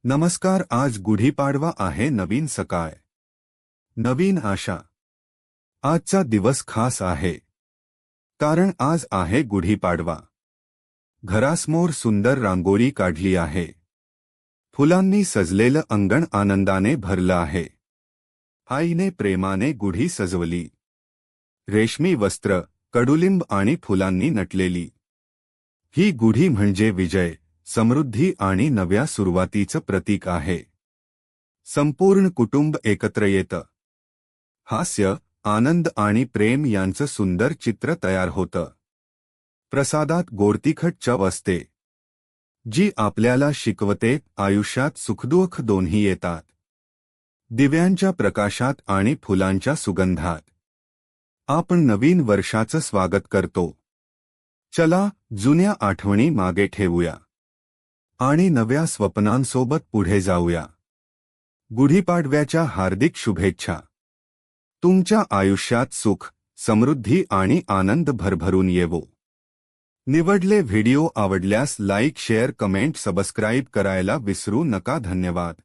नमस्कार. आज गुढीपाडवा आहे. नवीन सकाळ, नवीन आशा. आजचा दिवस खास आहे कारण आज आहे गुढीपाडवा. घरासमोर सुंदर रांगोळी काढली आहे. फुलांनी सजलेलं अंगण आनंदाने भरलं आहे. आईने प्रेमाने गुढी सजवली. रेशमी वस्त्र, कडुलिंब आणि फुलांनी नटलेली. ही गुढी म्हणजे विजय, समृद्धी आणि नव्या सुरुवातीचं प्रतीक आहे. संपूर्ण कुटुंब एकत्र येतं. हास्य, आनंद आणि प्रेम यांचं सुंदर चित्र तयार होतं. प्रसादात गोडतिखट चव असते, जी आपल्याला शिकवते आयुष्यात सुखदुःख दोन्ही येतात. दिव्यांच्या प्रकाशात आणि फुलांच्या सुगंधात आपण नवीन वर्षाचं स्वागत करतो. चला, जुन्या आठवणी मागे ठेवूया आणि नव्या स्वप्नांसोबत पुढे जाऊया. गुढीपाडव्याच्या हार्दिक शुभेच्छा. तुमच्या आयुष्यात सुख, समृद्धी आणि आनंद भरभरून येवो. निवडले व्हिडिओ आवडल्यास लाईक, शेअर, कमेंट, सबस्क्राईब करायला विसरू नका. धन्यवाद.